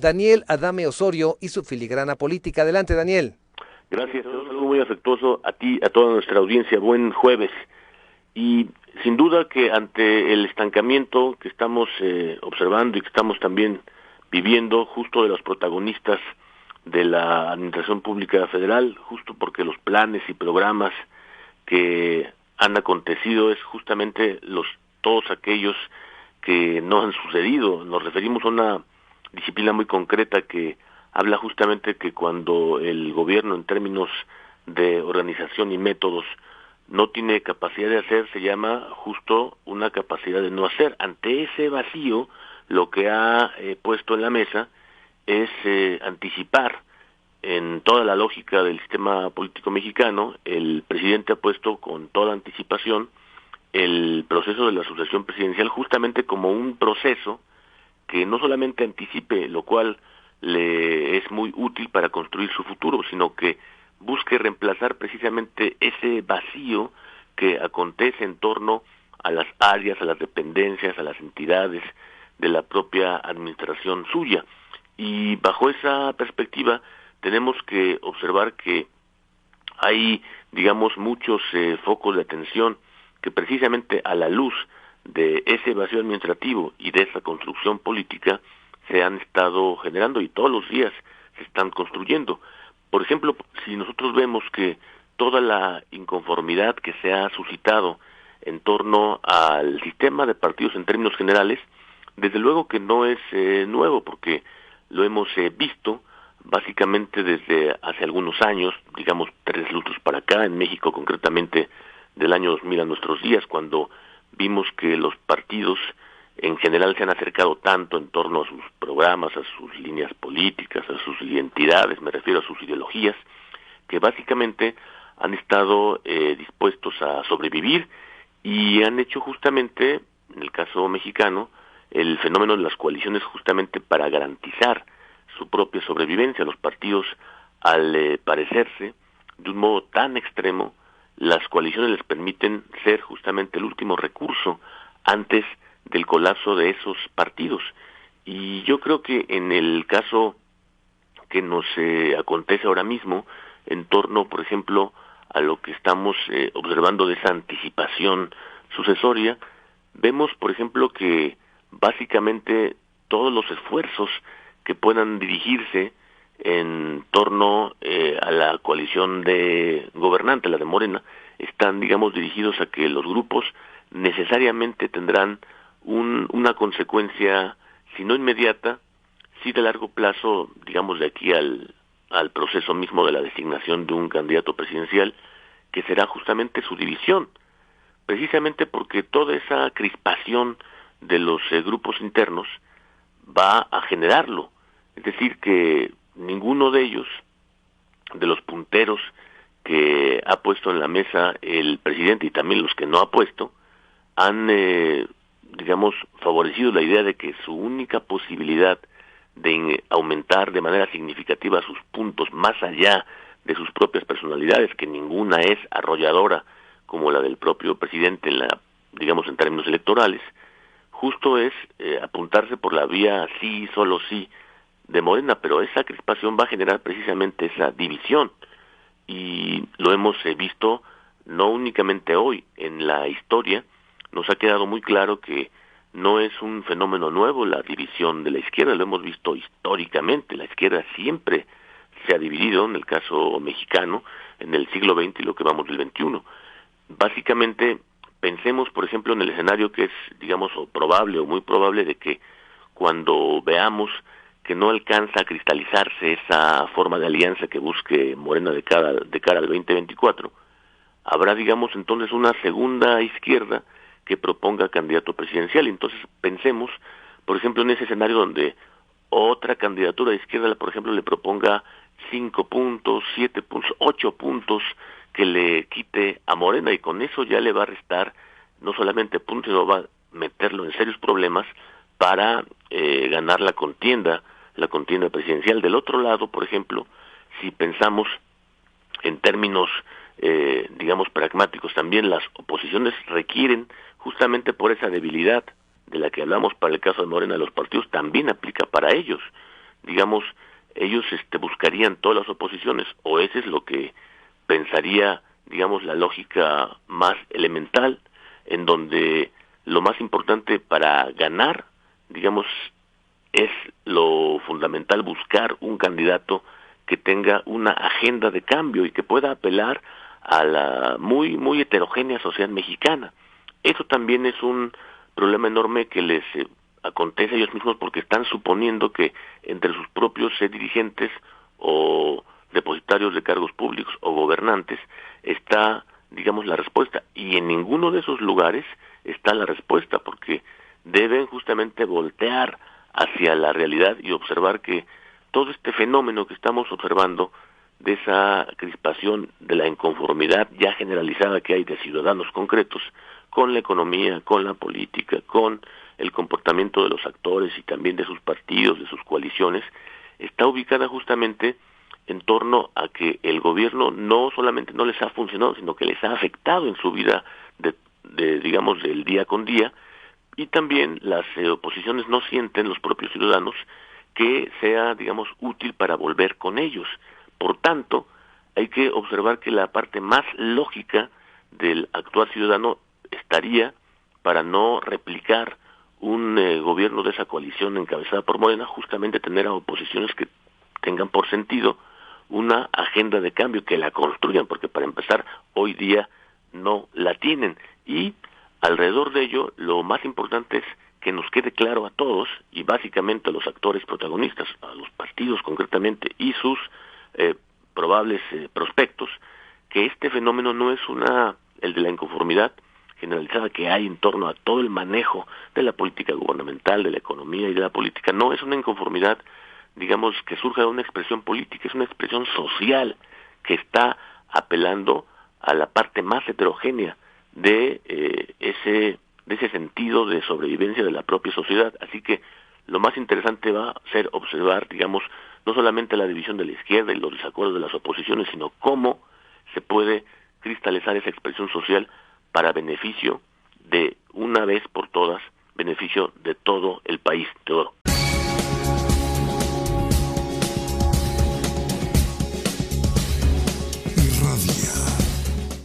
Daniel Adame Osorio y su filigrana política. Adelante, Daniel. Gracias, un saludo muy afectuoso a ti, a toda nuestra audiencia. Buen jueves. Y sin duda que ante el estancamiento que estamos observando y que estamos también viviendo justo de los protagonistas de la Administración Pública Federal, justo porque los planes y programas que han acontecido es justamente todos aquellos que no han sucedido. Nos referimos a una disciplina muy concreta que habla justamente que cuando el gobierno en términos de organización y métodos no tiene capacidad de hacer, se llama justo una capacidad de no hacer. Ante ese vacío, lo que ha puesto en la mesa es anticipar en toda la lógica del sistema político mexicano. El presidente ha puesto con toda anticipación el proceso de la sucesión presidencial justamente como un proceso que no solamente anticipe, lo cual le es muy útil para construir su futuro, sino que busque reemplazar precisamente ese vacío que acontece en torno a las áreas, a las dependencias, a las entidades de la propia administración suya. Y bajo esa perspectiva tenemos que observar que hay, digamos, muchos focos de atención que precisamente a la luz de ese vacío administrativo y de esa construcción política se han estado generando y todos los días se están construyendo. Por ejemplo, si nosotros vemos que toda la inconformidad que se ha suscitado en torno al sistema de partidos en términos generales, desde luego que no es nuevo, porque lo hemos visto básicamente desde hace algunos años, digamos 3 lustros para acá, en México concretamente del año 2000 a nuestros días, cuando vimos que los partidos en general se han acercado tanto en torno a sus programas, a sus líneas políticas, a sus identidades, me refiero a sus ideologías, que básicamente han estado dispuestos a sobrevivir y han hecho justamente, en el caso mexicano, el fenómeno de las coaliciones justamente para garantizar su propia sobrevivencia. Los partidos, al parecerse de un modo tan extremo, las coaliciones les permiten ser justamente el último recurso antes del colapso de esos partidos. Y yo creo que en el caso que nos acontece ahora mismo, en torno, por ejemplo, a lo que estamos observando de esa anticipación sucesoria, vemos, por ejemplo, que básicamente todos los esfuerzos que puedan dirigirse en torno a la coalición de gobernante, la de Morena, están, digamos, dirigidos a que los grupos necesariamente tendrán una consecuencia, si no inmediata, sí de largo plazo, digamos, de aquí al proceso mismo de la designación de un candidato presidencial, que será justamente su división, precisamente porque toda esa crispación de los grupos internos va a generarlo. Es decir, que ninguno de ellos, de los punteros que ha puesto en la mesa el presidente y también los que no ha puesto, han, digamos, favorecido la idea de que su única posibilidad de aumentar de manera significativa sus puntos más allá de sus propias personalidades, que ninguna es arrolladora como la del propio presidente digamos, en términos electorales, justo es apuntarse por la vía sí, solo sí, de Morena, pero esa crispación va a generar precisamente esa división, y lo hemos visto no únicamente hoy, en la historia nos ha quedado muy claro que no es un fenómeno nuevo la división de la izquierda, lo hemos visto históricamente. La izquierda siempre se ha dividido, en el caso mexicano, en el siglo XX y lo que vamos del XXI. Básicamente, pensemos, por ejemplo, en el escenario que es, digamos, probable o muy probable de que cuando veamos que no alcanza a cristalizarse esa forma de alianza que busque Morena de cara al 2024, habrá, digamos, entonces una segunda izquierda que proponga candidato presidencial. Entonces pensemos, por ejemplo, en ese escenario donde otra candidatura de izquierda, por ejemplo, le proponga 5 puntos, 7 puntos, 8 puntos que le quite a Morena, y con eso ya le va a restar no solamente puntos, sino va a meterlo en serios problemas para ganar la contienda presidencial. Del otro lado, por ejemplo, si pensamos en términos digamos, pragmáticos, también las oposiciones requieren, justamente por esa debilidad de la que hablamos para el caso de Morena, los partidos, también aplica para ellos. digamos, ellos buscarían todas las oposiciones, o ese es lo que pensaría, digamos, la lógica más elemental, en donde lo más importante para ganar, digamos, es lo fundamental buscar un candidato que tenga una agenda de cambio y que pueda apelar a la muy heterogénea sociedad mexicana. Eso también es un problema enorme que les acontece a ellos mismos, porque están suponiendo que entre sus propios dirigentes o depositarios de cargos públicos o gobernantes está, digamos, la respuesta, y en ninguno de esos lugares está la respuesta, porque deben justamente voltear hacia la realidad y observar que todo este fenómeno que estamos observando, de esa crispación, de la inconformidad ya generalizada que hay de ciudadanos concretos con la economía, con la política, con el comportamiento de los actores y también de sus partidos, de sus coaliciones, está ubicada justamente en torno a que el gobierno no solamente no les ha funcionado, sino que les ha afectado en su vida digamos, del día con día, y también las oposiciones no sienten, los propios ciudadanos, que sea, digamos, útil para volver con ellos. Por tanto, hay que observar que la parte más lógica del actuar ciudadano estaría para no replicar un gobierno de esa coalición encabezada por Morena, justamente tener a oposiciones que tengan por sentido una agenda de cambio, que la construyan, porque para empezar, hoy día no la tienen. Y alrededor de ello, lo más importante es que nos quede claro a todos, y básicamente a los actores protagonistas, a los partidos concretamente, y sus probables prospectos, que este fenómeno no es el de la inconformidad generalizada que hay en torno a todo el manejo de la política gubernamental, de la economía y de la política. No es una inconformidad, digamos, que surja de una expresión política, es una expresión social que está apelando a la parte más heterogénea de ese sentido de sobrevivencia de la propia sociedad. Así que lo más interesante va a ser observar, digamos, no solamente la división de la izquierda y los desacuerdos de las oposiciones, sino cómo se puede cristalizar esa expresión social para beneficio de una vez por todas, beneficio de todo el país, Teodoro.